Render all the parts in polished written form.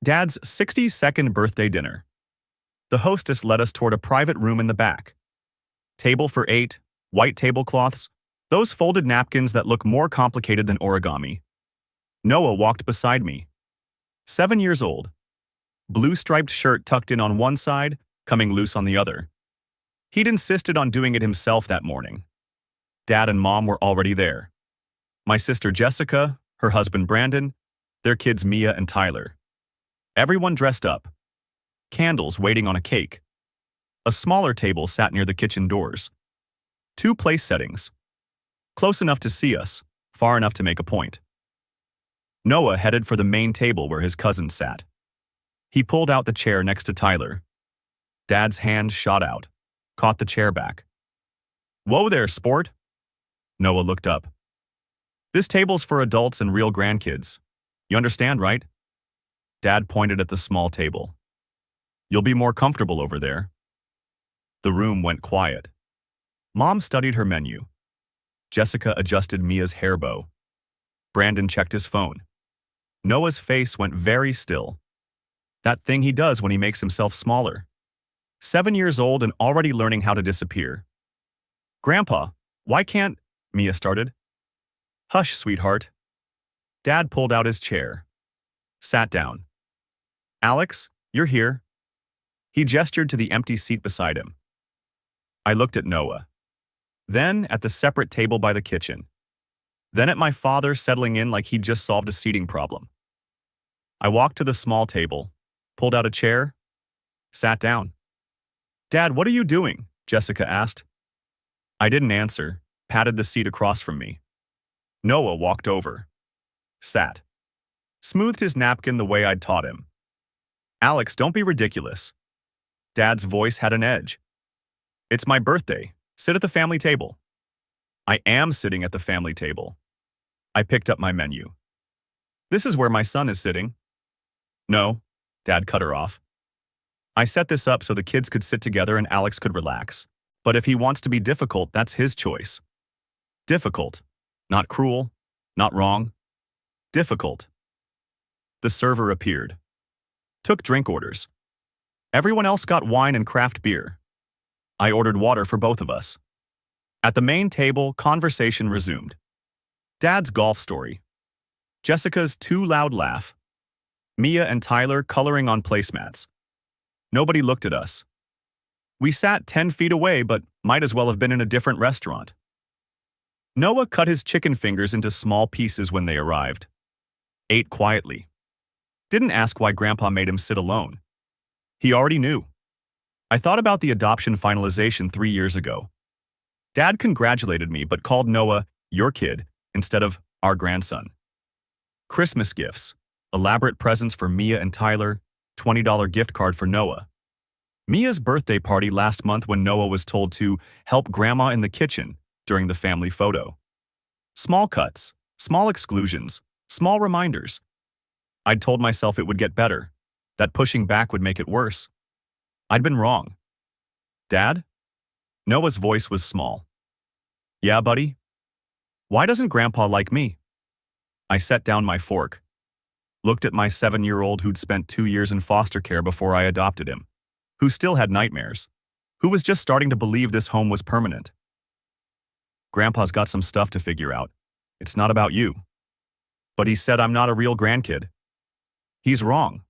Dad's 62nd birthday dinner. The hostess led us toward a private room in the back. Table for 8, white tablecloths, those folded napkins that look more complicated than origami. Noah walked beside me. 7 years old. Blue striped shirt tucked in on one side, coming loose on the other. He'd insisted on doing it himself that morning. Dad and Mom were already there. My sister Jessica, her husband Brandon, their kids Mia and Tyler. Everyone dressed up. Candles waiting on a cake. A smaller table sat near the kitchen doors. 2 place settings. Close enough to see us, far enough to make a point. Noah headed for the main table where his cousins sat. He pulled out the chair next to Tyler. Dad's hand shot out, caught the chair back. "Whoa there, sport!" Noah looked up. "This table's for adults and real grandkids. You understand, right?" Dad pointed at the small table. "You'll be more comfortable over there." The room went quiet. Mom studied her menu. Jessica adjusted Mia's hair bow. Brandon checked his phone. Noah's face went very still. That thing he does when he makes himself smaller. 7 years old and already learning how to disappear. "Grandpa, why can't—" Mia started. "Hush, sweetheart." Dad pulled out his chair. Sat down. "Alex, you're here." He gestured to the empty seat beside him. I looked at Noah. Then at the separate table by the kitchen. Then at my father settling in like he'd just solved a seating problem. I walked to the small table, pulled out a chair, sat down. "Dad, what are you doing?" Jessica asked. I didn't answer, patted the seat across from me. Noah walked over. Sat. Smoothed his napkin the way I'd taught him. "Alex, don't be ridiculous." Dad's voice had an edge. "It's my birthday. Sit at the family table." I am sitting at the family table. I picked up my menu. "This is where my son is sitting." "No," Dad cut her off. "I set this up so the kids could sit together and Alex could relax. But if he wants to be difficult, that's his choice." Difficult. Not cruel. Not wrong. Difficult. The server appeared. Took drink orders. Everyone else got wine and craft beer. I ordered water for both of us. At the main table, conversation resumed. Dad's golf story. Jessica's too loud laugh. Mia and Tyler coloring on placemats. Nobody looked at us. We sat 10 feet away, but might as well have been in a different restaurant. Noah cut his chicken fingers into small pieces when they arrived. Ate quietly. Didn't ask why Grandpa made him sit alone. He already knew. I thought about the adoption finalization 3 years ago. Dad congratulated me but called Noah your kid instead of our grandson. Christmas gifts, elaborate presents for Mia and Tyler, $20 gift card for Noah. Mia's birthday party last month when Noah was told to help Grandma in the kitchen during the family photo. Small cuts, small exclusions, small reminders. I'd told myself it would get better, that pushing back would make it worse. I'd been wrong. "Dad?" Noah's voice was small. "Yeah, buddy? Why doesn't Grandpa like me?" I set down my fork. Looked at my 7-year-old who'd spent 2 years in foster care before I adopted him, who still had nightmares, who was just starting to believe this home was permanent. "Grandpa's got some stuff to figure out. It's not about you." "But he said I'm not a real grandkid." "He's wrong.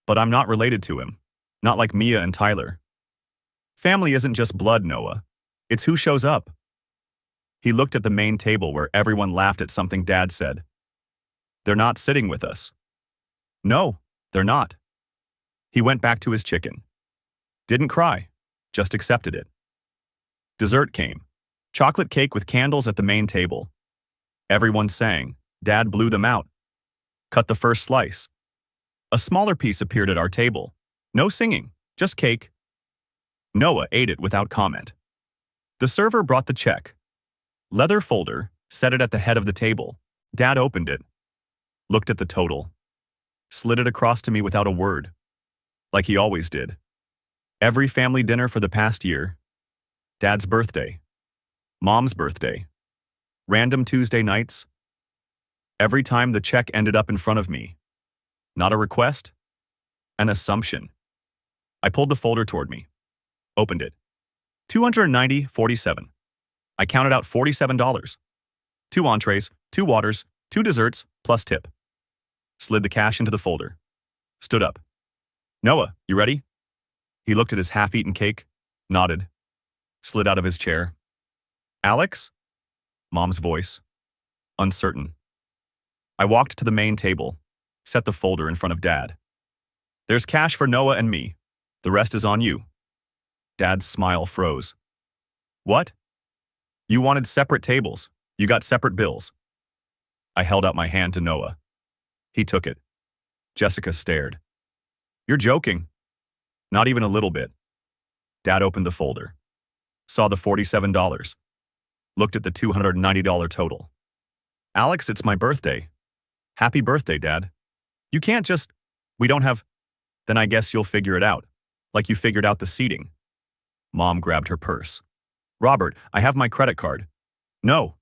But I'm not related to him. Not like Mia and Tyler." "Family isn't just blood, Noah. It's who shows up." He looked at the main table where everyone laughed at something Dad said. "They're not sitting with us." "No, they're not." He went back to his chicken. Didn't cry, just accepted it. Dessert came. Chocolate cake with candles at the main table. Everyone sang. Dad blew them out. Cut the first slice. A smaller piece appeared at our table. No singing, just cake. Noah ate it without comment. The server brought the check. Leather folder, set it at the head of the table. Dad opened it. Looked at the total. Slid it across to me without a word. Like he always did. Every family dinner for the past year. Dad's birthday. Mom's birthday. Random Tuesday nights. Every time the check ended up in front of me. Not a request, An assumption. I pulled the folder toward me. Opened it. $290.47. I counted out $47. 2 entrees, 2 waters, 2 desserts, plus tip. Slid the cash into the folder. Stood up. Noah, you ready? He looked at his half-eaten cake, nodded, slid out of his chair. Alex? Mom's voice. Uncertain. I walked to the main table, set the folder in front of Dad. There's cash for Noah and me. The rest is on you. Dad's smile froze. What? You wanted separate tables. You got separate bills. I held out my hand to Noah. He took it. Jessica stared. You're joking. Not even a little bit. Dad opened the folder. Saw the $47. Looked at the $290 total. Alex, it's my birthday. Happy birthday, Dad. You can't just... We don't have... Then I guess you'll figure it out. Like you figured out the seating. Mom grabbed her purse. Robert, I have my credit card. No.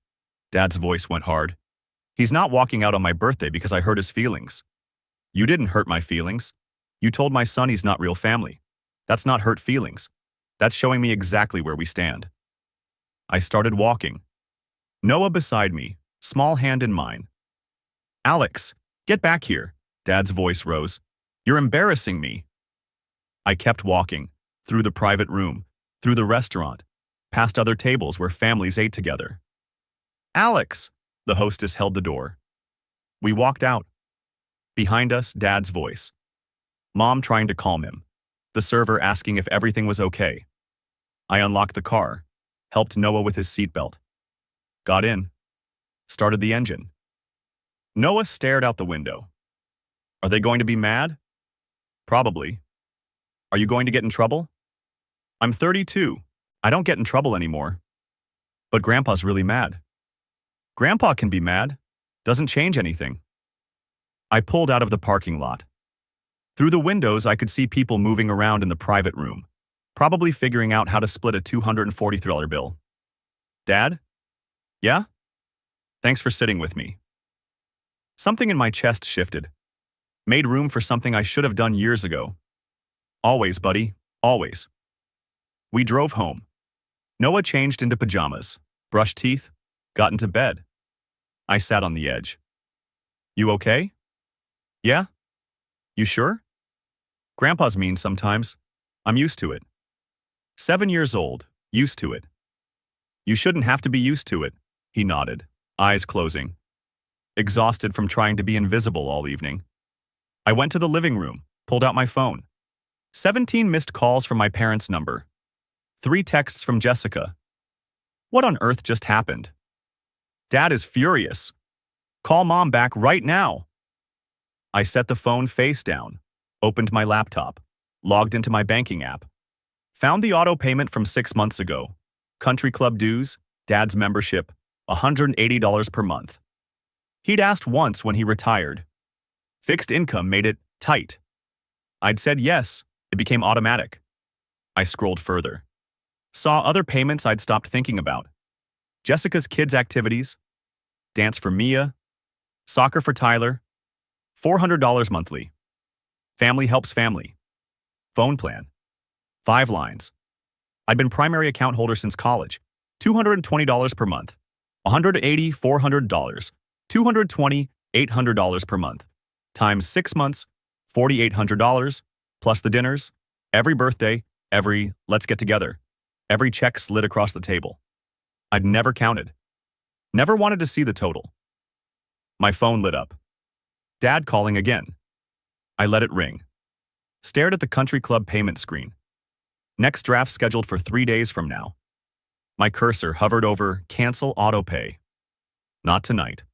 Dad's voice went hard. He's not walking out on my birthday because I hurt his feelings. You didn't hurt my feelings. You told my son he's not real family. That's not hurt feelings. That's showing me exactly where we stand. I started walking. Noah beside me, small hand in mine. Alex, get back here. Dad's voice rose. You're embarrassing me. I kept walking, through the private room, through the restaurant, past other tables where families ate together. Alex! The hostess held the door. We walked out. Behind us, Dad's voice. Mom trying to calm him. The server asking if everything was okay. I unlocked the car, helped Noah with his seatbelt. Got in. Started the engine. Noah stared out the window. Are they going to be mad? Probably. Are you going to get in trouble? I'm 32. I don't get in trouble anymore. But Grandpa's really mad. Grandpa can be mad. Doesn't change anything. I pulled out of the parking lot. Through the windows, I could see people moving around in the private room, probably figuring out how to split a $243 bill. Dad? Yeah? Thanks for sitting with me. Something in my chest shifted. Made room for something I should have done years ago. Always, buddy, always. We drove home. Noah changed into pajamas, brushed teeth, got into bed. I sat on the edge. You okay? Yeah? You sure? Grandpa's mean sometimes. I'm used to it. 7 years old, used to it. You shouldn't have to be used to it, he nodded, eyes closing. Exhausted from trying to be invisible all evening. I went to the living room, pulled out my phone. 17 missed calls from my parents' number. 3 texts from Jessica. What on earth just happened? Dad is furious. Call Mom back right now. I set the phone face down, opened my laptop, logged into my banking app. Found the auto payment from 6 months ago. Country club dues, Dad's membership, $180 per month. He'd asked once when he retired. Fixed income made it tight. I'd said yes. It became automatic. I scrolled further. Saw other payments I'd stopped thinking about. Jessica's kids' activities, dance for Mia, soccer for Tyler, $400 monthly. Family helps family. Phone plan. 5 lines. I'd been primary account holder since college. $220 per month. $180, $400. $220, $800 per month. Times 6 months, $4,800, plus the dinners, every birthday, every let's get together. Every check slid across the table. I'd never counted. Never wanted to see the total. My phone lit up. Dad calling again. I let it ring. Stared at the country club payment screen. Next draft scheduled for 3 days from now. My cursor hovered over cancel auto pay. Not tonight.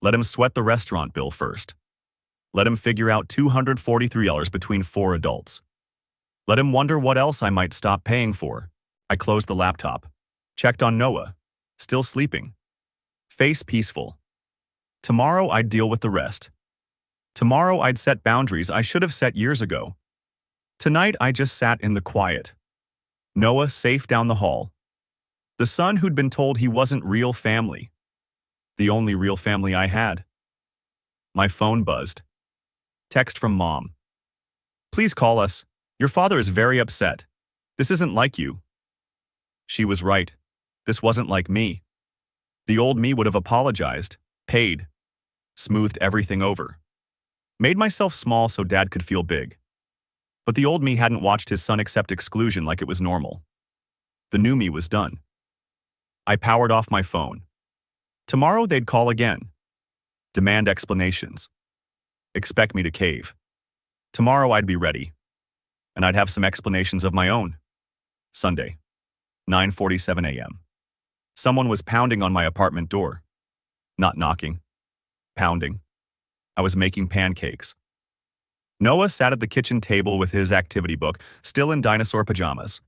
Let him sweat the restaurant bill first. Let him figure out $243 between 4 adults. Let him wonder what else I might stop paying for. I closed the laptop. Checked on Noah. Still sleeping. Face peaceful. Tomorrow I'd deal with the rest. Tomorrow I'd set boundaries I should have set years ago. Tonight I just sat in the quiet. Noah safe down the hall. The son who'd been told he wasn't real family. The only real family I had. My phone buzzed. Text from Mom. Please call us. Your father is very upset. This isn't like you. She was right. This wasn't like me. The old me would have apologized, paid, smoothed everything over, made myself small so Dad could feel big. But the old me hadn't watched his son accept exclusion like it was normal. The new me was done. I powered off my phone. Tomorrow they'd call again. Demand explanations. Expect me to cave. Tomorrow I'd be ready. And I'd have some explanations of my own. Sunday, 9:47 a.m. Someone was pounding on my apartment door. Not knocking. Pounding. I was making pancakes. Noah sat at the kitchen table with his activity book, still in dinosaur pajamas.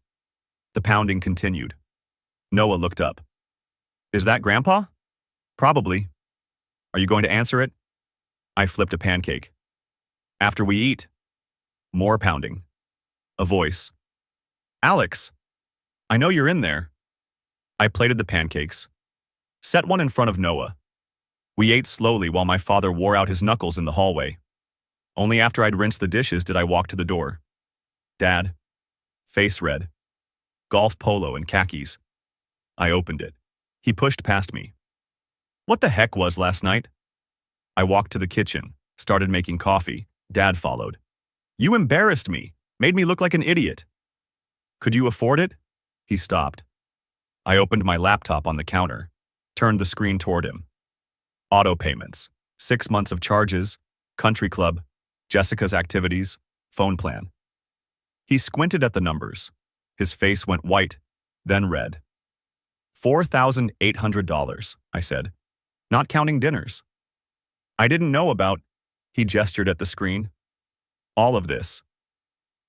The pounding continued. Noah looked up. Is that Grandpa? Probably. Are you going to answer it? I flipped a pancake. After we eat. More pounding. A voice. Alex, I know you're in there. I plated the pancakes. Set one in front of Noah. We ate slowly while my father wore out his knuckles in the hallway. Only after I'd rinsed the dishes did I walk to the door. Dad. Face red. Golf polo and khakis. I opened it. He pushed past me. What the heck was last night? I walked to the kitchen, started making coffee. Dad followed. You embarrassed me, made me look like an idiot. Could you afford it? He stopped. I opened my laptop on the counter, turned the screen toward him. Auto payments, 6 months of charges, country club, Jessica's activities, phone plan. He squinted at the numbers. His face went white, then red. $4,800, I said, not counting dinners. I didn't know about, he gestured at the screen. All of this.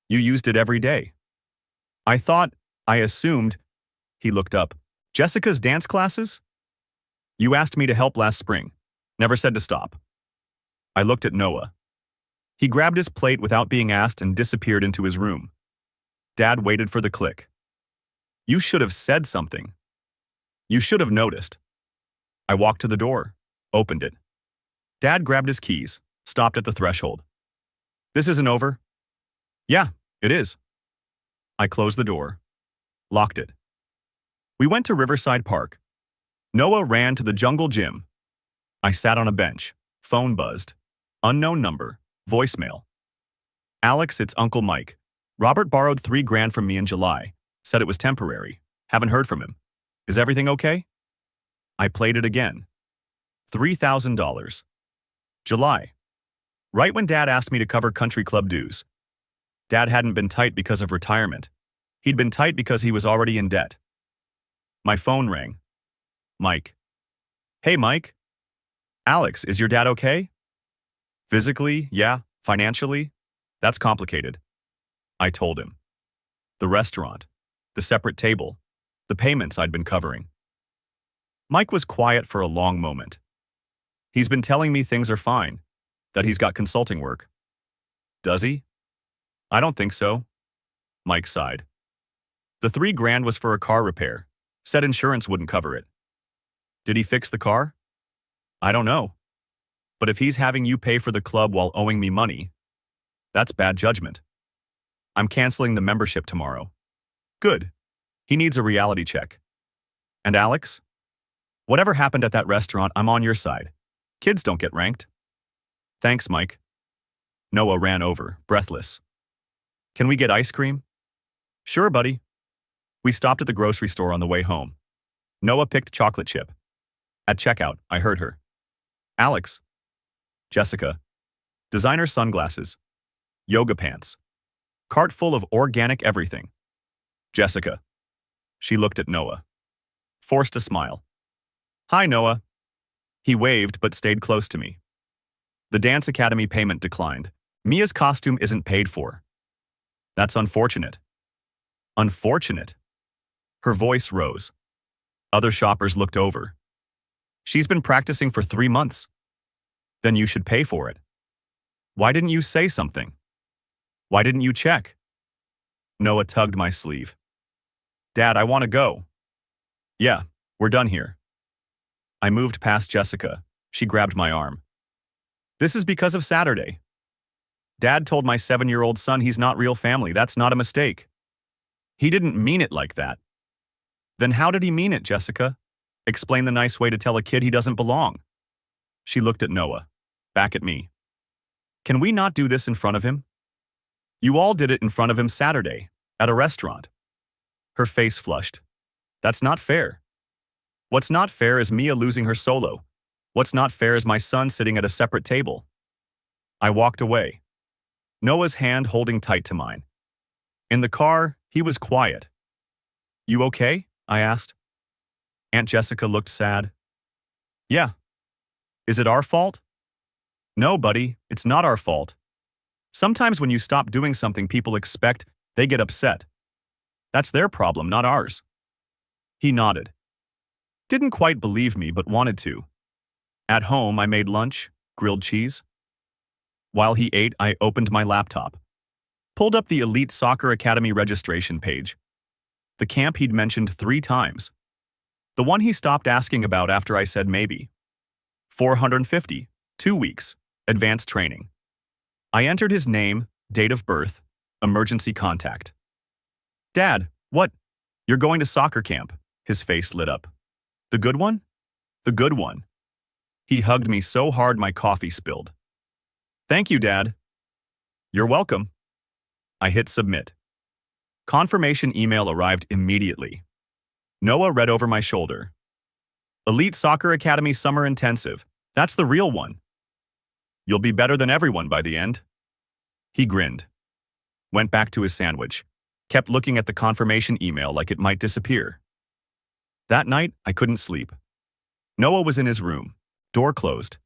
You used it every day. I assumed, he looked up. Jessica's dance classes? You asked me to help last spring. Never said to stop. I looked at Noah. He grabbed his plate without being asked and disappeared into his room. Dad waited for the click. You should have said something. You should have noticed. I walked to the door, opened it. Dad grabbed his keys, stopped at the threshold. This isn't over? Yeah, it is. I closed the door, locked it. We went to Riverside Park. Noah ran to the jungle gym. I sat on a bench. Phone buzzed. Unknown number. Voicemail. Alex, it's Uncle Mike. Robert borrowed $3,000 from me in July. Said it was temporary. Haven't heard from him. Is everything okay? I played it again. $3,000. July. Right when Dad asked me to cover country club dues. Dad hadn't been tight because of retirement. He'd been tight because he was already in debt. My phone rang. Mike. Hey, Mike. Alex, is your dad okay? Physically, yeah. Financially, that's complicated. I told him. The restaurant, the separate table, the payments I'd been covering. Mike was quiet for a long moment. He's been telling me things are fine, that he's got consulting work. Does he? I don't think so. Mike sighed. The $3,000 was for a car repair. Said insurance wouldn't cover it. Did he fix the car? I don't know. But if he's having you pay for the club while owing me money, that's bad judgment. I'm canceling the membership tomorrow. Good. He needs a reality check. And Alex? Whatever happened at that restaurant, I'm on your side. Kids don't get ranked. Thanks, Mike. Noah ran over, breathless. Can we get ice cream? Sure, buddy. We stopped at the grocery store on the way home. Noah picked chocolate chip. At checkout, I heard her. Alex. Jessica. Designer sunglasses. Yoga pants. Cart full of organic everything. Jessica. She looked at Noah. Forced a smile. Hi, Noah. He waved but stayed close to me. The dance academy payment declined. Mia's costume isn't paid for. That's unfortunate. Unfortunate. Her voice rose. Other shoppers looked over. She's been practicing for 3 months. Then you should pay for it. Why didn't you say something? Why didn't you check? Noah tugged my sleeve. Dad, I want to go. Yeah, we're done here. I moved past Jessica. She grabbed my arm. This is because of Saturday. Dad told my 7-year-old son he's not real family. That's not a mistake. He didn't mean it like that. Then how did he mean it, Jessica? Explain the nice way to tell a kid he doesn't belong. She looked at Noah, back at me. Can we not do this in front of him? You all did it in front of him Saturday, at a restaurant. Her face flushed. That's not fair. What's not fair is Mia losing her solo. What's not fair is my son sitting at a separate table. I walked away, Noah's hand holding tight to mine. In the car, he was quiet. You okay? I asked. Aunt Jessica looked sad. Yeah. Is it our fault? No, buddy, it's not our fault. Sometimes when you stop doing something people expect, they get upset. That's their problem, not ours. He nodded. Didn't quite believe me, but wanted to. At home, I made lunch, grilled cheese. While he ate, I opened my laptop. Pulled up the Elite Soccer Academy registration page. The camp he'd mentioned 3 times. The one he stopped asking about after I said maybe. 450, 2 weeks, advanced training. I entered his name, date of birth, emergency contact. Dad, what? You're going to soccer camp. His face lit up. The good one? The good one. He hugged me so hard my coffee spilled. Thank you, Dad. You're welcome. I hit submit. Confirmation email arrived immediately. Noah read over my shoulder. Elite Soccer Academy Summer Intensive. That's the real one. You'll be better than everyone by the end. He grinned. Went back to his sandwich. Kept looking at the confirmation email like it might disappear. That night, I couldn't sleep. Noah was in his room, door closed.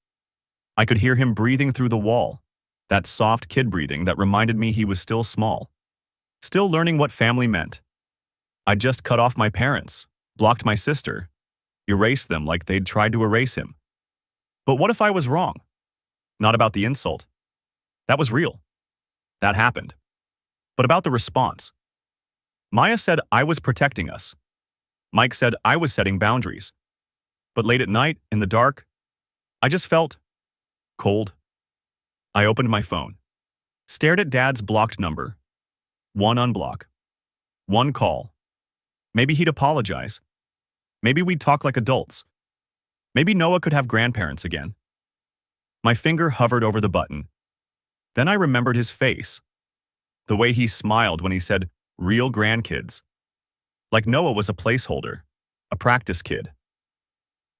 I could hear him breathing through the wall, that soft kid breathing that reminded me he was still small. Still learning what family meant. I'd just cut off my parents, blocked my sister, erased them like they'd tried to erase him. But what if I was wrong? Not about the insult. That was real. That happened. But about the response. Maya said I was protecting us. Mike said I was setting boundaries. But late at night, in the dark, I just felt cold. I opened my phone, stared at Dad's blocked number. 1 unblock. 1 call. Maybe he'd apologize. Maybe we'd talk like adults. Maybe Noah could have grandparents again. My finger hovered over the button. Then I remembered his face. The way he smiled when he said, real grandkids. Like Noah was a placeholder, a practice kid.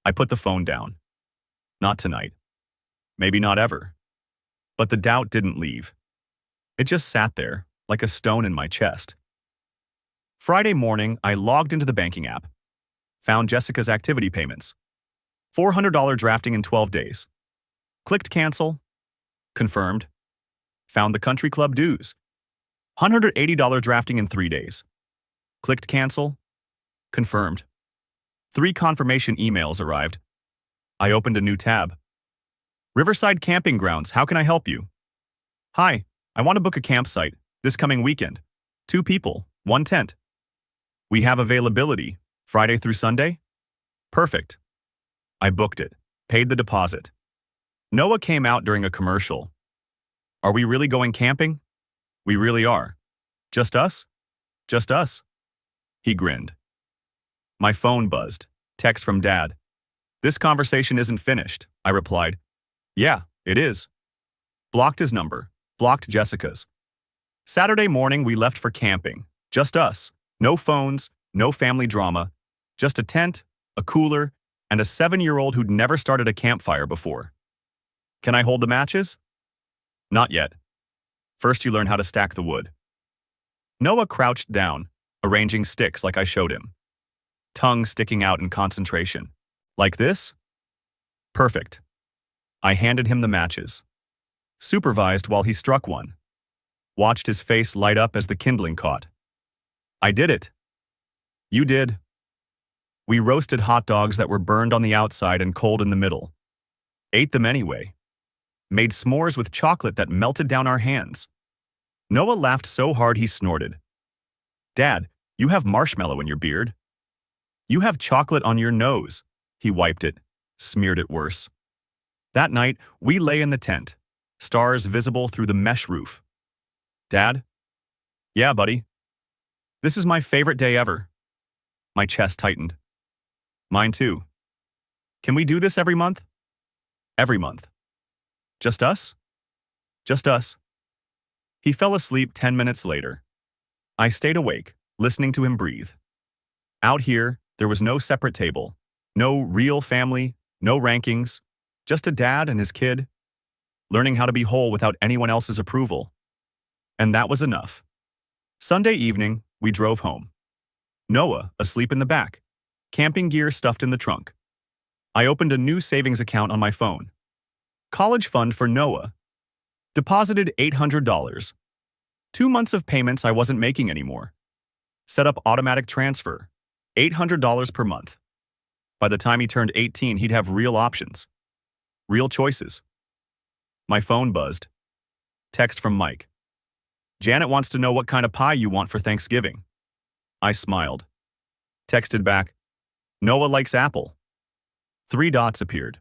I put the phone down. Not tonight. Maybe not ever. But the doubt didn't leave. It just sat there, like a stone in my chest. Friday morning, I logged into the banking app. Found Jessica's activity payments. $400 drafting in 12 days. Clicked cancel. Confirmed. Found the country club dues. $180 drafting in 3 days. Clicked cancel. Confirmed. 3 confirmation emails arrived. I opened a new tab. Riverside Camping Grounds, how can I help you? Hi, I want to book a campsite this coming weekend. 2 people, 1 tent. We have availability, Friday through Sunday? Perfect. I booked it, paid the deposit. Noah came out during a commercial. Are we really going camping? We really are. Just us? Just us. He grinned. My phone buzzed. Text from Dad. This conversation isn't finished, I replied. Yeah, it is. Blocked his number. Blocked Jessica's. Saturday morning, we left for camping. Just us. No phones, no family drama. Just a tent, a cooler, and a 7-year-old who'd never started a campfire before. Can I hold the matches? Not yet. First, you learn how to stack the wood. Noah crouched down, arranging sticks like I showed him. Tongue sticking out in concentration. Like this? Perfect. I handed him the matches. Supervised while he struck one. Watched his face light up as the kindling caught. I did it. You did. We roasted hot dogs that were burned on the outside and cold in the middle. Ate them anyway. Made s'mores with chocolate that melted down our hands. Noah laughed so hard he snorted. Dad, you have marshmallow in your beard. You have chocolate on your nose. He wiped it, smeared it worse. That night, we lay in the tent. stars visible through the mesh roof. Dad? Yeah, buddy. This is my favorite day ever. My chest tightened. Mine too. Can we do this every month? Every month. Just us? Just us. He fell asleep 10 minutes later. I stayed awake, listening to him breathe. Out here, there was no separate table, no real family, no rankings, just a dad and his kid, learning how to be whole without anyone else's approval. And that was enough. Sunday evening, we drove home. Noah asleep in the back, camping gear stuffed in the trunk. I opened a new savings account on my phone. College fund for Noah. Deposited $800. 2 months of payments I wasn't making anymore. Set up automatic transfer. $800 per month. By the time he turned 18, he'd have real options. Real choices. My phone buzzed. Text from Mike. Janet wants to know what kind of pie you want for Thanksgiving. I smiled. Texted back. Noah likes apple. 3 dots appeared.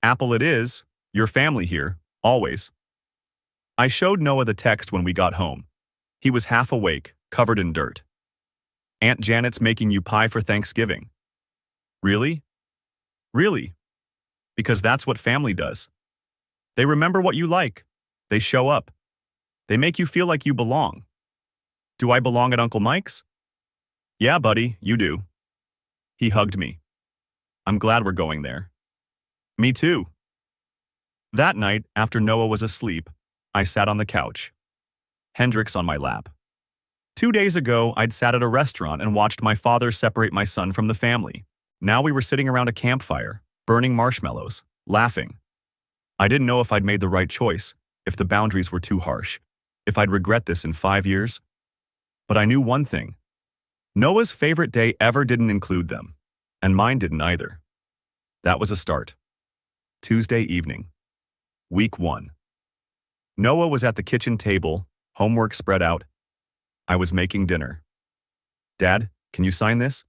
Apple it is, your family here, always. I showed Noah the text when we got home. He was half awake, covered in dirt. Aunt Janet's making you pie for Thanksgiving. Really? Really? Because that's what family does. They remember what you like. They show up. They make you feel like you belong. Do I belong at Uncle Mike's? Yeah, buddy, you do. He hugged me. I'm glad we're going there. Me too. That night, after Noah was asleep, I sat on the couch. Hendrix on my lap. 2 days ago, I'd sat at a restaurant and watched my father separate my son from the family. Now we were sitting around a campfire, burning marshmallows, laughing. I didn't know if I'd made the right choice, if the boundaries were too harsh, if I'd regret this in 5 years. But I knew one thing. Noah's favorite day ever didn't include them, and mine didn't either. That was a start. Tuesday evening. Week 1. Noah was at the kitchen table, homework spread out. I was making dinner. Dad, can you sign this?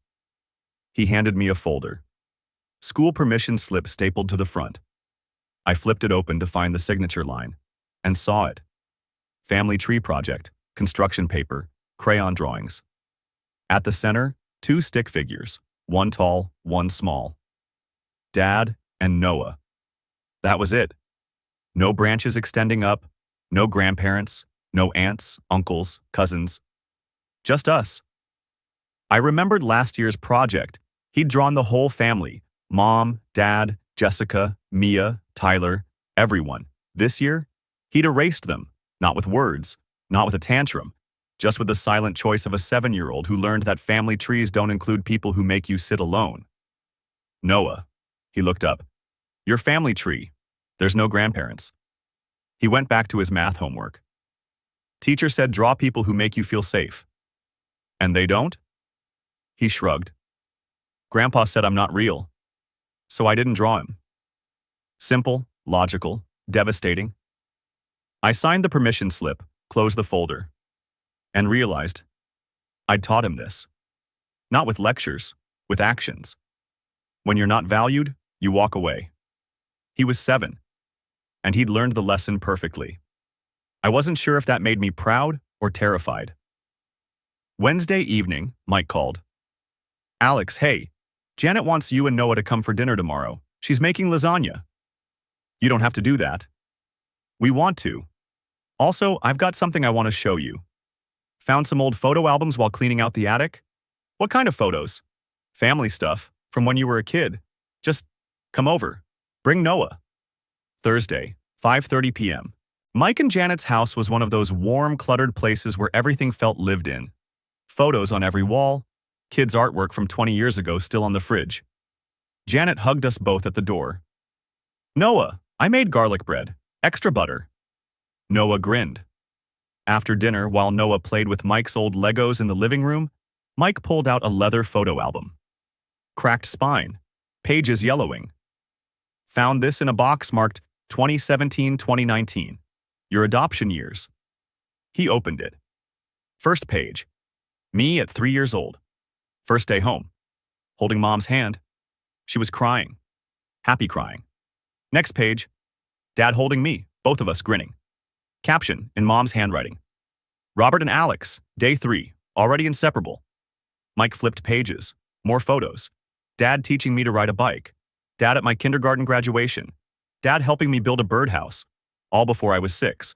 He handed me a folder. School permission slip stapled to the front. I flipped it open to find the signature line, and saw it. Family tree project, construction paper, crayon drawings. At the center, 2 stick figures, one tall, one small. Dad and Noah. That was it. No branches extending up, no grandparents, no aunts, uncles, cousins. Just us. I remembered last year's project. He'd drawn the whole family, Mom, Dad, Jessica, Mia, Tyler, everyone. This year, he'd erased them, not with words, not with a tantrum, just with the silent choice of a 7-year-old who learned that family trees don't include people who make you sit alone. Noah. He looked up. Your family tree. There's no grandparents. He went back to his math homework. Teacher said draw people who make you feel safe. And they don't? He shrugged. Grandpa said I'm not real. So I didn't draw him. Simple, logical, devastating. I signed the permission slip, closed the folder, and realized I'd taught him this. Not with lectures, with actions. When you're not valued, you walk away. He was 7, and he'd learned the lesson perfectly. I wasn't sure if that made me proud or terrified. Wednesday evening, Mike called. Alex, hey, Janet wants you and Noah to come for dinner tomorrow. She's making lasagna. You don't have to do that. We want to. Also, I've got something I want to show you. Found some old photo albums while cleaning out the attic? What kind of photos? Family stuff, from when you were a kid. Just come over. Bring Noah. Thursday, 5:30 p.m. Mike and Janet's house was one of those warm, cluttered places where everything felt lived in. Photos on every wall, kids' artwork from 20 years ago still on the fridge. Janet hugged us both at the door. Noah, I made garlic bread, extra butter. Noah grinned. After dinner, while Noah played with Mike's old Legos in the living room, Mike pulled out a leather photo album. Cracked spine, pages yellowing. Found this in a box marked 2017-2019, your adoption years. He opened it. First page. Me at 3 years old. First day home. Holding Mom's hand. She was crying. Happy crying. Next page. Dad holding me, both of us grinning. Caption, in Mom's handwriting. Robert and Alex, day 3, already inseparable. Mike flipped pages. More photos. Dad teaching me to ride a bike. Dad at my kindergarten graduation. Dad helping me build a birdhouse. All before I was 6.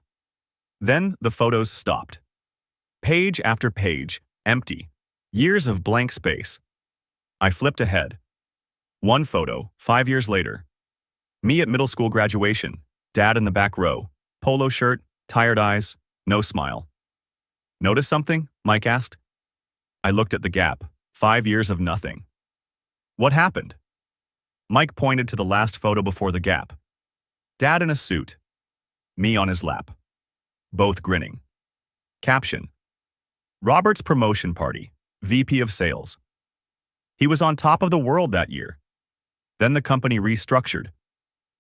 Then the photos stopped. Page after page, empty. Years of blank space. I flipped ahead. One photo, 5 years later. Me at middle school graduation. Dad in the back row. Polo shirt, tired eyes, no smile. Notice something? Mike asked. I looked at the gap. 5 years of nothing. What happened? Mike pointed to the last photo before the gap. Dad in a suit. Me on his lap. Both grinning. Caption. Robert's promotion party. VP of Sales. He was on top of the world that year. Then the company restructured.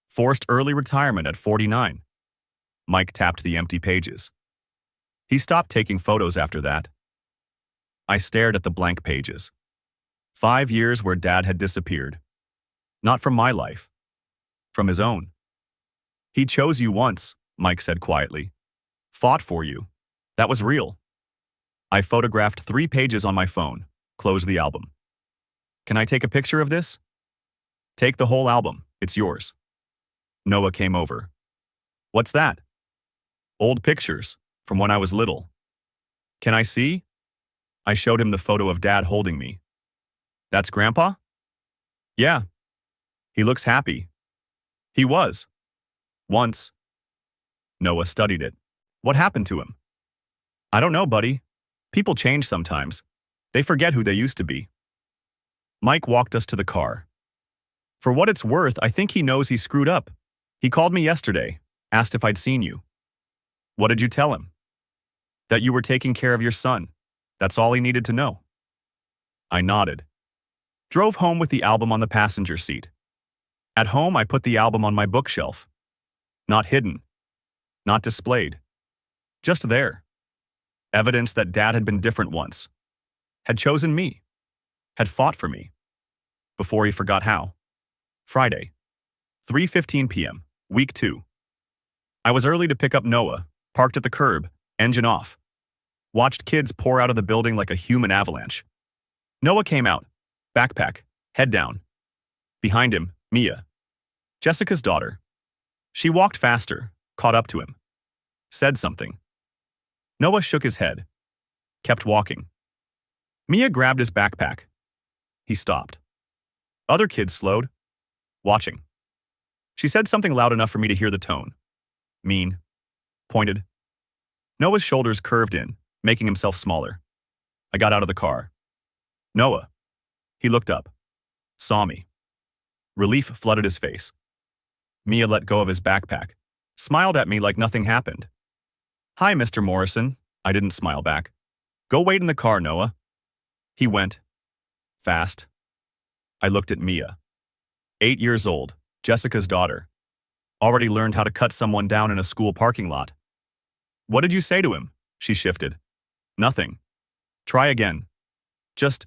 Forced early retirement at 49. Mike tapped the empty pages. He stopped taking photos after that. I stared at the blank pages. 5 years where Dad had disappeared. Not from my life. From his own. He chose you once, Mike said quietly. Fought for you. That was real. I photographed 3 pages on my phone, closed the album. Can I take a picture of this? Take the whole album, it's yours. Noah came over. What's that? Old pictures, from when I was little. Can I see? I showed him the photo of Dad holding me. That's Grandpa? Yeah. He looks happy. He was. Once. Noah studied it. What happened to him? I don't know, buddy. People change sometimes. They forget who they used to be. Mike walked us to the car. For what it's worth, I think he knows he screwed up. He called me yesterday, asked if I'd seen you. What did you tell him? That you were taking care of your son. That's all he needed to know. I nodded. Drove home with the album on the passenger seat. At home, I put the album on my bookshelf. Not hidden. Not displayed. Just there. Evidence that Dad had been different once. Had chosen me. Had fought for me. Before he forgot how. Friday. 3:15 p.m. Week 2. I was early to pick up Noah, parked at the curb, engine off. Watched kids pour out of the building like a human avalanche. Noah came out, backpack, head down. Behind him, Mia. Jessica's daughter. She walked faster, caught up to him. Said something. Noah shook his head. Kept walking. Mia grabbed his backpack. He stopped. Other kids slowed. Watching. She said something loud enough for me to hear the tone. Mean. Pointed. Noah's shoulders curved in, making himself smaller. I got out of the car. Noah. He looked up. Saw me. Relief flooded his face. Mia let go of his backpack. Smiled at me like nothing happened. Hi, Mr. Morrison. I didn't smile back. Go wait in the car, Noah. He went. Fast. I looked at Mia. 8 years old, Jessica's daughter. Already learned how to cut someone down in a school parking lot. What did you say to him? She shifted. Nothing. Try again. Just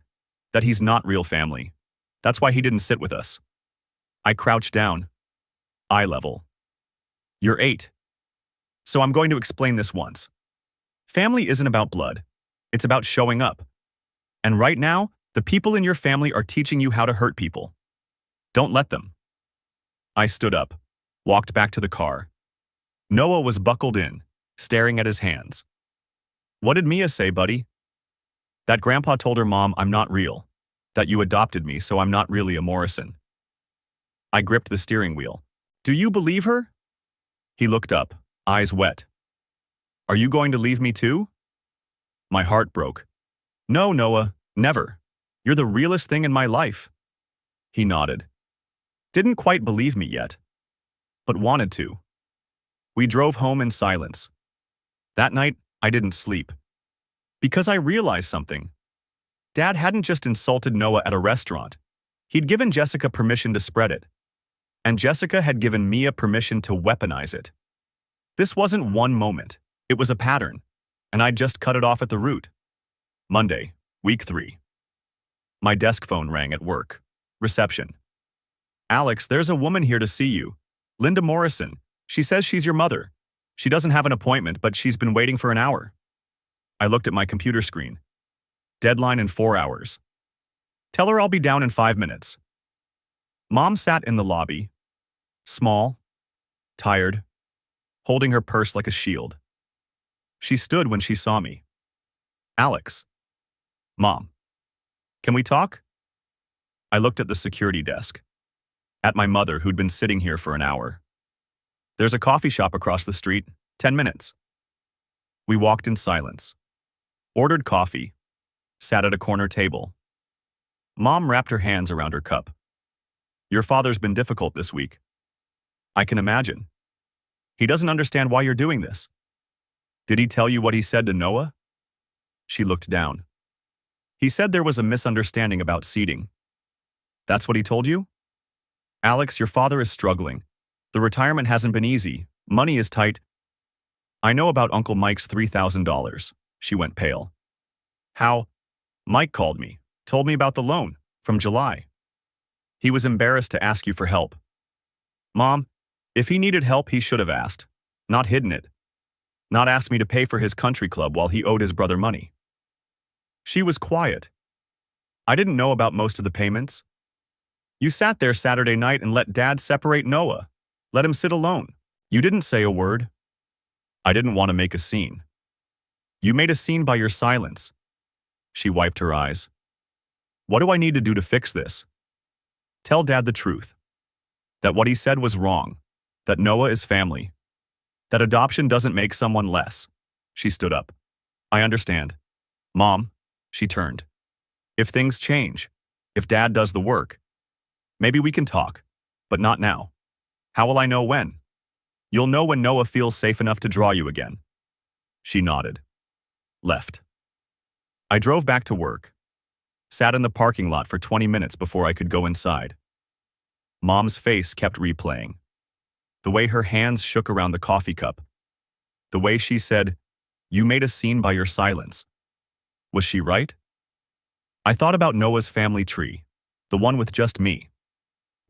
that he's not real family. That's why he didn't sit with us. I crouched down. Eye level. You're 8. So I'm going to explain this once. Family isn't about blood. It's about showing up. And right now, the people in your family are teaching you how to hurt people. Don't let them. I stood up, walked back to the car. Noah was buckled in, staring at his hands. What did Mia say, buddy? That Grandpa told her mom I'm not real. That you adopted me, so I'm not really a Morrison. I gripped the steering wheel. Do you believe her? He looked up, eyes wet. Are you going to leave me too? My heart broke. No, Noah, never. You're the realest thing in my life. He nodded. Didn't quite believe me yet, but wanted to. We drove home in silence. That night, I didn't sleep. Because I realized something. Dad hadn't just insulted Noah at a restaurant. He'd given Jessica permission to spread it. And Jessica had given Mia permission to weaponize it. This wasn't one moment. It was a pattern. And I'd just cut it off at the root. Monday, week 3. My desk phone rang at work. Reception. Alex, there's a woman here to see you. Linda Morrison. She says she's your mother. She doesn't have an appointment, but she's been waiting for an hour. I looked at my computer screen. Deadline in 4 hours. Tell her I'll be down in 5 minutes. Mom sat in the lobby, small, tired, holding her purse like a shield. She stood when she saw me. Alex. Mom. Can we talk? I looked at the security desk. At my mother, who'd been sitting here for an hour. There's a coffee shop across the street, 10 minutes. We walked in silence. Ordered coffee. Sat at a corner table. Mom wrapped her hands around her cup. Your father's been difficult this week. I can imagine. He doesn't understand why you're doing this. Did he tell you what he said to Noah? She looked down. He said there was a misunderstanding about seating. That's what he told you? Alex, your father is struggling. The retirement hasn't been easy. Money is tight. I know about Uncle Mike's $3,000. She went pale. How? Mike called me, told me about the loan, from July. He was embarrassed to ask you for help. Mom, if he needed help, he should have asked, not hidden it. Not asked me to pay for his country club while he owed his brother money. She was quiet. I didn't know about most of the payments. You sat there Saturday night and let Dad separate Noah. Let him sit alone. You didn't say a word. I didn't want to make a scene. You made a scene by your silence. She wiped her eyes. What do I need to do to fix this? Tell Dad the truth. That what he said was wrong. That Noah is family. That adoption doesn't make someone less. She stood up. I understand. Mom, she turned. If things change, if Dad does the work, maybe we can talk, but not now. How will I know when? You'll know when Noah feels safe enough to draw you again. She nodded. Left. I drove back to work. Sat in the parking lot for 20 minutes before I could go inside. Mom's face kept replaying. The way her hands shook around the coffee cup. The way she said, "You made a scene by your silence." Was she right? I thought about Noah's family tree, the one with just me.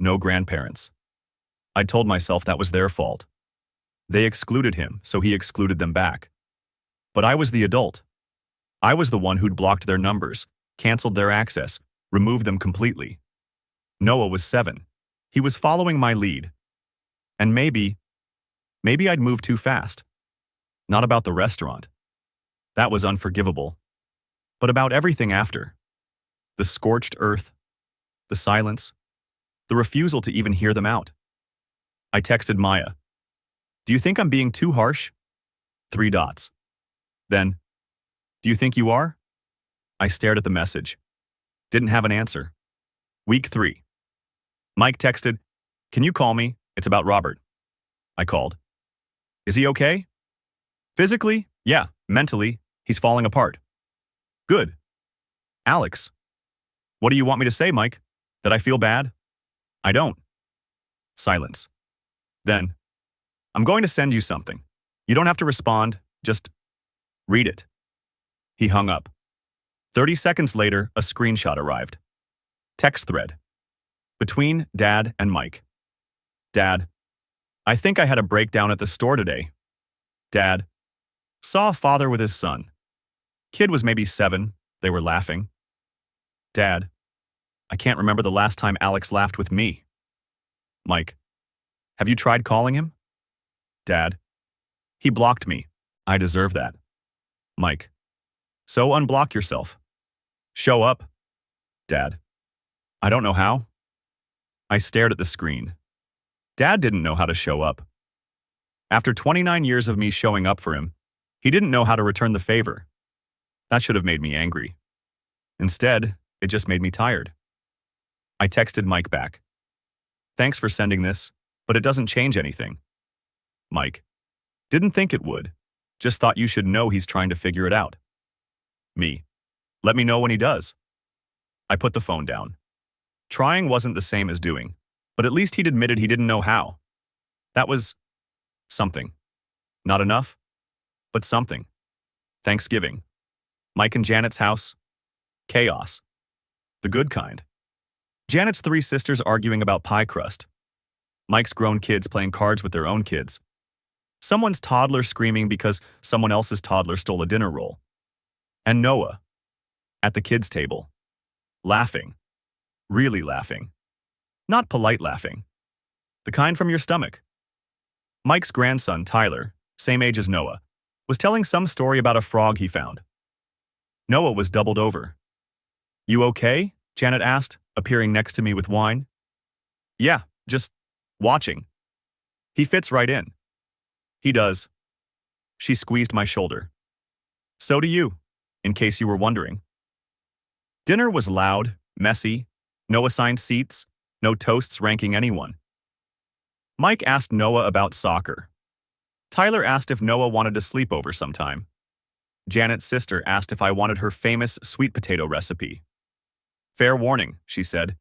No grandparents. I told myself that was their fault. They excluded him, so he excluded them back. But I was the adult. I was the one who'd blocked their numbers, canceled their access, removed them completely. Noah was 7. He was following my lead. And maybe I'd moved too fast. Not about the restaurant. That was unforgivable. But about everything after. The scorched earth, the silence, the refusal to even hear them out. I texted Maya. Do you think I'm being too harsh? 3 dots. Then, do you think you are? I stared at the message. Didn't have an answer. Week 3. Mike texted, can you call me? It's about Robert. I called. Is he okay? Physically? Yeah. Mentally, he's falling apart. Good. Alex. What do you want me to say, Mike? That I feel bad? I don't. Silence. Then, I'm going to send you something. You don't have to respond, just read it. He hung up. 30 seconds later, a screenshot arrived. Text thread. Between Dad and Mike. Dad. I think I had a breakdown at the store today. Dad. Saw a father with his son. Kid was maybe 7. They were laughing. Dad. I can't remember the last time Alex laughed with me. Mike. Have you tried calling him? Dad. He blocked me. I deserve that. Mike. So unblock yourself. Show up. Dad. I don't know how. I stared at the screen. Dad didn't know how to show up. After 29 years of me showing up for him, he didn't know how to return the favor. That should have made me angry. Instead, it just made me tired. I texted Mike back. Thanks for sending this, but it doesn't change anything. Mike. Didn't think it would. Just thought you should know he's trying to figure it out. Me. Let me know when he does. I put the phone down. Trying wasn't the same as doing, but at least he'd admitted he didn't know how. That was something. Not enough, but something. Thanksgiving. Mike and Janet's house. Chaos. The good kind. Janet's 3 sisters arguing about pie crust. Mike's grown kids playing cards with their own kids. Someone's toddler screaming because someone else's toddler stole a dinner roll. And Noah, at the kids' table, laughing, really laughing. Not polite laughing, the kind from your stomach. Mike's grandson, Tyler, same age as Noah, was telling some story about a frog he found. Noah was doubled over. "You okay?" Janet asked, appearing next to me with wine. "Yeah, just watching. He fits right in." "He does." She squeezed my shoulder. "So do you, in case you were wondering." Dinner was loud, messy, no assigned seats, no toasts ranking anyone. Mike asked Noah about soccer. Tyler asked if Noah wanted to sleep over sometime. Janet's sister asked if I wanted her famous sweet potato recipe. "Fair warning," she said.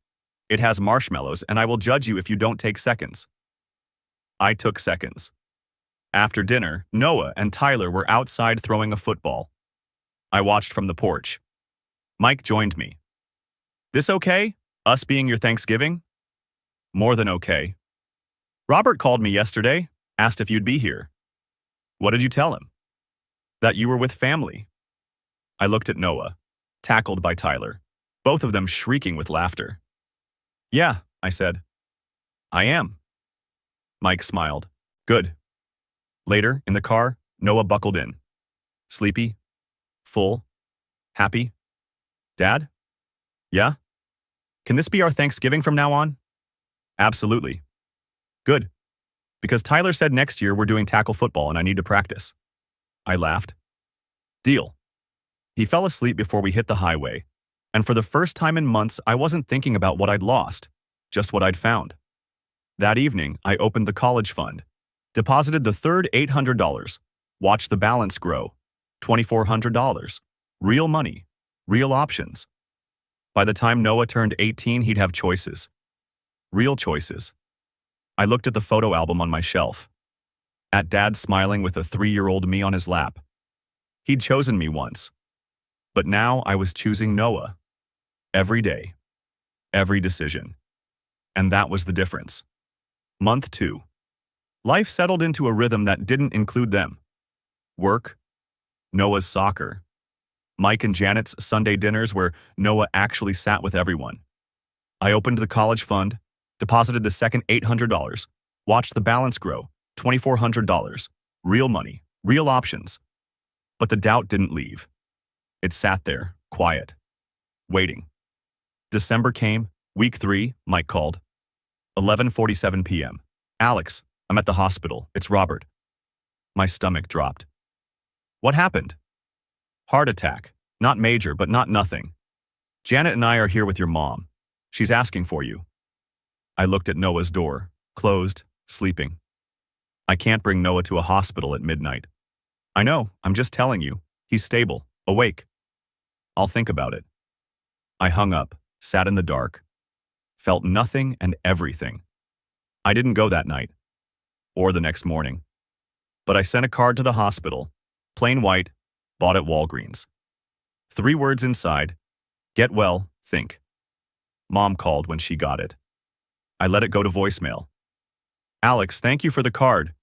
"It has marshmallows, and I will judge you if you don't take seconds." I took seconds. After dinner, Noah and Tyler were outside throwing a football. I watched from the porch. Mike joined me. "This okay? Us being your Thanksgiving?" "More than okay." "Robert called me yesterday, asked if you'd be here." "What did you tell him?" "That you were with family." I looked at Noah, tackled by Tyler, both of them shrieking with laughter. "Yeah," I said. "I am." Mike smiled. "Good." Later, in the car, Noah buckled in. "Sleepy? Full? Happy? Dad?" "Yeah? Can this be our Thanksgiving from now on?" "Absolutely." "Good. Because Tyler said next year we're doing tackle football and I need to practice." I laughed. "Deal." He fell asleep before we hit the highway, and for the first time in months I wasn't thinking about what I'd lost, just what I'd found. That evening, I opened the college fund, deposited the third $800, watched the balance grow, $2,400. Real money, real options. By the time Noah turned 18, he'd have choices. Real choices. I looked at the photo album on my shelf. At Dad smiling with a 3-year-old me on his lap. He'd chosen me once. But now I was choosing Noah. Every day. Every decision. And that was the difference. Month 2. Life settled into a rhythm that didn't include them. Work, Noah's soccer, Mike and Janet's Sunday dinners where Noah actually sat with everyone. I opened the college fund, deposited the second $800, watched the balance grow, $2,400. Real money, real options. But the doubt didn't leave. It sat there, quiet, waiting. December came, week 3, Mike called. 11:47 p.m. "Alex, I'm at the hospital. It's Robert." My stomach dropped. "What happened?" "Heart attack. Not major, but not nothing. Janet and I are here with your mom. She's asking for you." I looked at Noah's door, closed, sleeping. I can't bring Noah to a hospital at midnight. "I know, I'm just telling you. He's stable, awake." "I'll think about it." I hung up, sat in the dark, felt nothing and everything. I didn't go that night, or the next morning. But I sent a card to the hospital, plain white, bought at Walgreens. 3 words inside: "Get well, think." Mom called when she got it. I let it go to voicemail. "Alex, thank you for the card.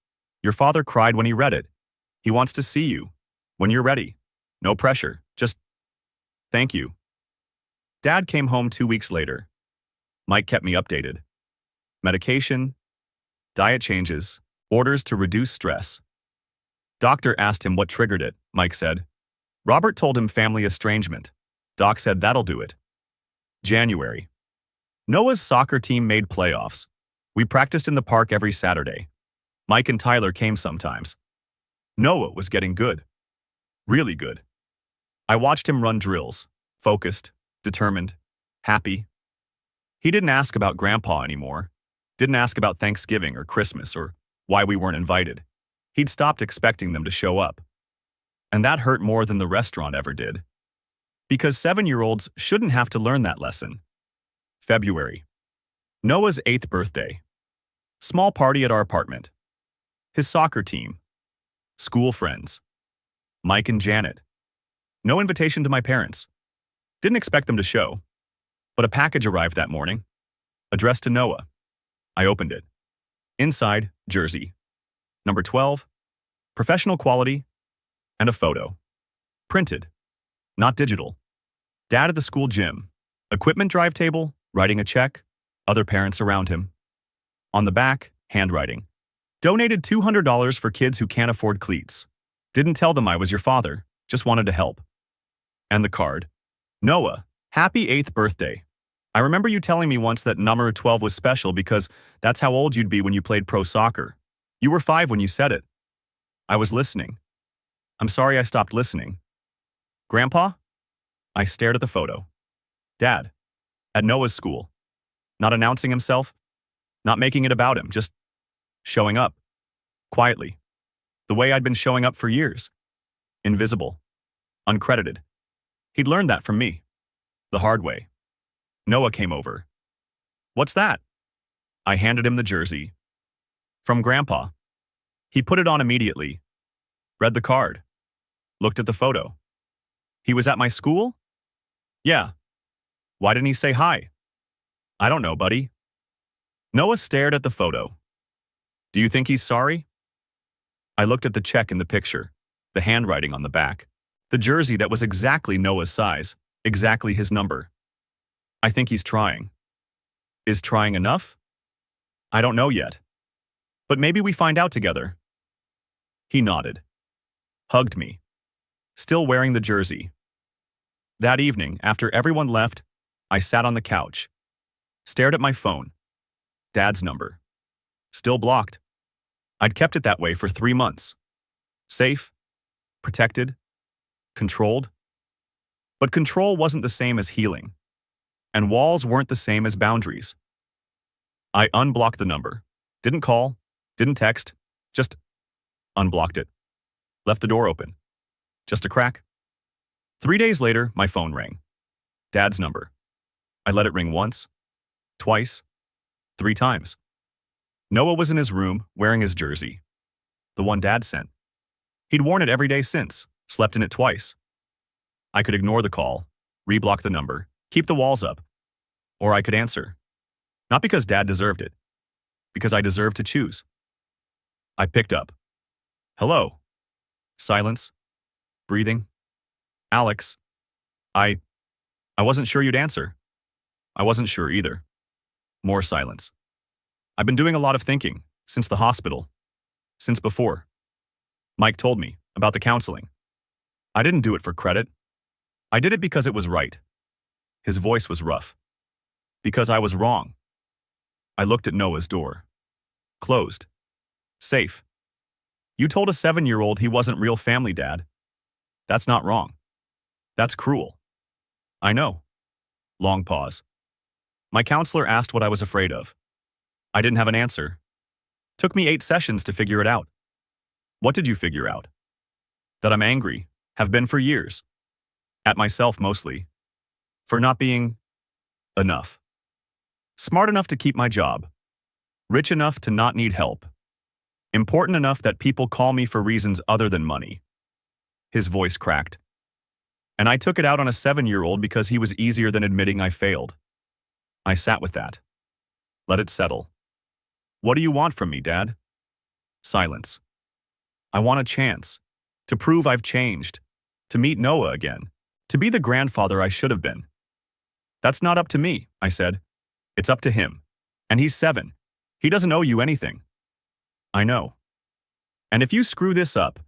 Your father cried when he read it. He wants to see you. When you're ready. No pressure, just thank you." Dad came home 2 weeks later. Mike kept me updated. Medication, diet changes, orders to reduce stress. Doctor asked him what triggered it, Mike said. Robert told him family estrangement. Doc said that'll do it. January. Noah's soccer team made playoffs. We practiced in the park every Saturday. Mike and Tyler came sometimes. Noah was getting good. Really good. I watched him run drills, focused, determined, happy. He didn't ask about Grandpa anymore. Didn't ask about Thanksgiving or Christmas or why we weren't invited. He'd stopped expecting them to show up. And that hurt more than the restaurant ever did. Because 7-year-olds shouldn't have to learn that lesson. February. Noah's 8th birthday. Small party at our apartment. His soccer team. School friends. Mike and Janet. No invitation to my parents. Didn't expect them to show. But a package arrived that morning. Addressed to Noah. I opened it. Inside, jersey. Number 12, Professional quality, and a photo. Printed, not digital. Dad at the school gym. Equipment drive table, writing a check, other parents around him. On the back, handwriting. Donated $200 for kids who can't afford cleats. Didn't tell them I was your father, just wanted to help. And the card. Noah, happy 8th birthday. I remember you telling me once that number 12 was special because that's how old you'd be when you played pro soccer. You were 5 when you said it. I was listening. I'm sorry I stopped listening. Grandpa? I stared at the photo. Dad. At Noah's school. Not announcing himself. Not making it about him, just showing up. Quietly. The way I'd been showing up for years. Invisible. Uncredited. He'd learned that from me. The hard way. Noah came over. What's that? I handed him the jersey. From Grandpa. He put it on immediately. Read the card. Looked at the photo. He was at my school? Yeah. Why didn't he say hi? I don't know, buddy. Noah stared at the photo. Do you think he's sorry? I looked at the check in the picture, the handwriting on the back, the jersey that was exactly Noah's size, exactly his number. I think he's trying. Is trying enough? I don't know yet. But maybe we find out together. He nodded. Hugged me. Still wearing the jersey. That evening, after everyone left, I sat on the couch. Stared at my phone. Dad's number. Still blocked. I'd kept it that way for 3 months. Safe. Protected. Controlled. But control wasn't the same as healing. And walls weren't the same as boundaries. I unblocked the number. Didn't call. Didn't text. Just unblocked it. Left the door open. Just a crack. 3 days later, my phone rang. Dad's number. I let it ring once. Twice. 3 times. Noah was in his room, wearing his jersey. The one Dad sent. He'd worn it every day since, slept in it twice. I could ignore the call, reblock the number, keep the walls up. Or I could answer. Not because Dad deserved it. Because I deserved to choose. I picked up. Hello. Silence. Breathing. Alex. I wasn't sure you'd answer. I wasn't sure either. More silence. I've been doing a lot of thinking, since the hospital. Since before. Mike told me about the counseling. I didn't do it for credit. I did it because it was right. His voice was rough. Because I was wrong. I looked at Noah's door. Closed. Safe. You told a 7-year-old he wasn't real family, Dad. That's not wrong. That's cruel. I know. Long pause. My counselor asked what I was afraid of. I didn't have an answer. Took me 8 sessions to figure it out. What did you figure out? That I'm angry, have been for years. At myself mostly. For not being enough. Smart enough to keep my job. Rich enough to not need help. Important enough that people call me for reasons other than money. His voice cracked. And I took it out on a 7-year-old because he was easier than admitting I failed. I sat with that. Let it settle. What do you want from me, Dad? Silence. I want a chance. To prove I've changed. To meet Noah again. To be the grandfather I should have been. That's not up to me, I said. It's up to him. And he's 7. He doesn't owe you anything. I know. And if you screw this up,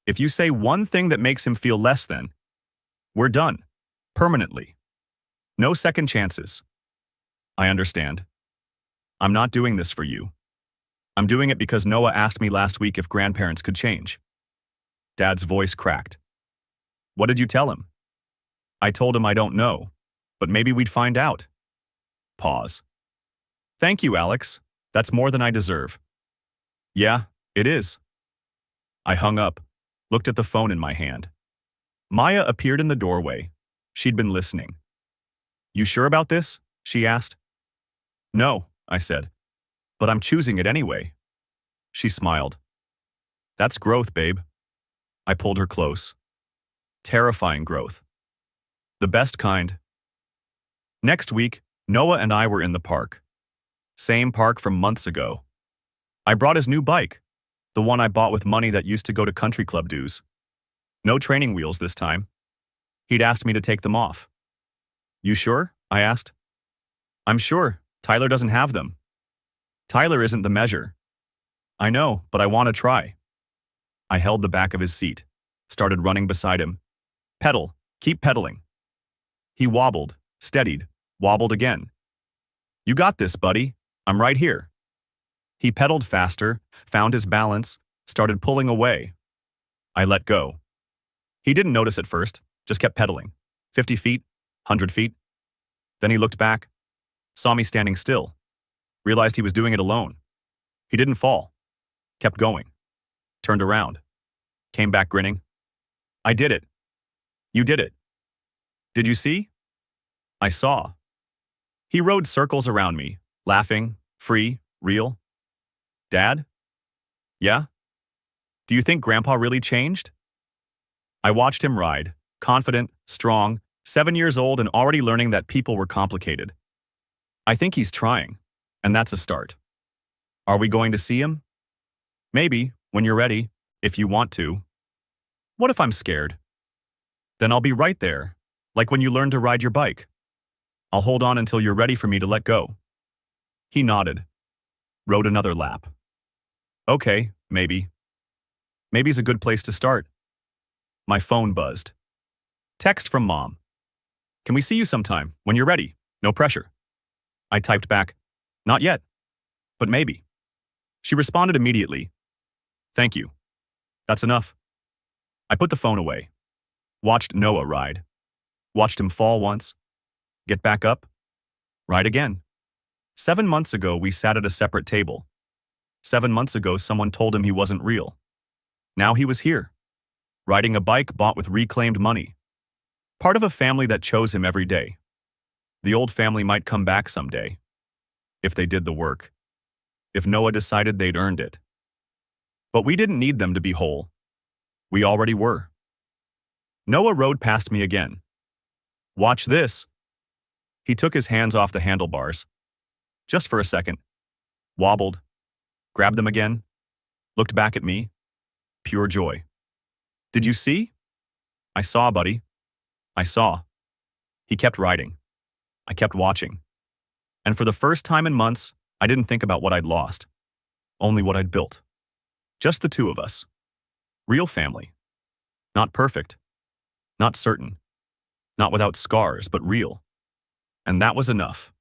if you say one thing that makes him feel less than, we're done. Permanently. No second chances. I understand. I'm not doing this for you. I'm doing it because Noah asked me last week if grandparents could change. Dad's voice cracked. What did you tell him? I told him I don't know, but maybe we'd find out. Pause. Thank you, Alex. That's more than I deserve. Yeah, it is. I hung up, looked at the phone in my hand. Maya appeared in the doorway. She'd been listening. You sure about this? She asked. No, I said. But I'm choosing it anyway. She smiled. That's growth, babe. I pulled her close. Terrifying growth. The best kind. Next week, Noah and I were in the park. Same park from months ago. I brought his new bike. The one I bought with money that used to go to country club dues. No training wheels this time. He'd asked me to take them off. You sure? I asked. I'm sure. Tyler doesn't have them. Tyler isn't the measure. I know, but I want to try. I held the back of his seat, started running beside him. Pedal, keep pedaling. He wobbled, steadied, wobbled again. You got this, buddy. I'm right here. He pedaled faster, found his balance, started pulling away. I let go. He didn't notice at first, just kept pedaling. 50 feet, 100 feet. Then he looked back, saw me standing still, realized he was doing it alone. He didn't fall, kept going, turned around, came back grinning. I did it. You did it. Did you see? I saw. He rode circles around me, laughing, free, real. Dad? Yeah? Do you think Grandpa really changed? I watched him ride, confident, strong, 7 years old and already learning that people were complicated. I think he's trying, and that's a start. Are we going to see him? Maybe, when you're ready, if you want to. What if I'm scared? Then I'll be right there, like when you learn to ride your bike. I'll hold on until you're ready for me to let go. He nodded, rode another lap. Okay, maybe. Maybe's a good place to start. My phone buzzed. Text from Mom. Can we see you sometime, when you're ready? No pressure. I typed back, not yet, but maybe. She responded immediately. Thank you. That's enough. I put the phone away. Watched Noah ride. Watched him fall once. Get back up. Ride again. 7 months ago, we sat at a separate table. 7 months ago, someone told him he wasn't real. Now he was here, riding a bike bought with reclaimed money. Part of a family that chose him every day. The old family might come back someday, if they did the work, if Noah decided they'd earned it. But we didn't need them to be whole. We already were. Noah rode past me again. Watch this. He took his hands off the handlebars. Just for a second. Wobbled. Grabbed them again. Looked back at me. Pure joy. Did you see? I saw, buddy. I saw. He kept riding. I kept watching. And for the first time in months, I didn't think about what I'd lost. Only what I'd built. Just the two of us. Real family. Not perfect. Not certain. Not without scars, but real. And that was enough.